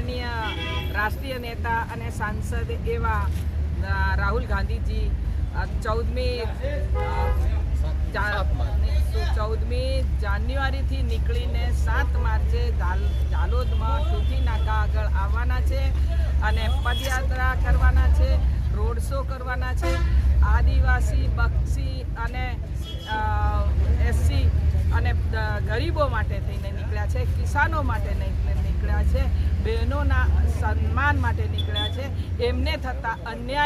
માનનીય રાષ્ટ્રીય નેતા અને સાંસદ એવા રાહુલ ગાંધીજી 14મી જાન્યુઆરીથી નીકળીને 7 માર્ચે ઝાલોદમાં ટૂંકી નાકા આગળ આવવાના છે અને પદયાત્રા કરવાના છે, રોડ શો કરવાના છે. આદિવાસી, બક્ષી અને એસસી અને ગરીબો માટે થઈને નીકળ્યા છે, કિસાનો માટે નીકળ્યા છે, બહેનોના સન્માન માટે નીકળ્યા છે. એમને થતા અન્યાય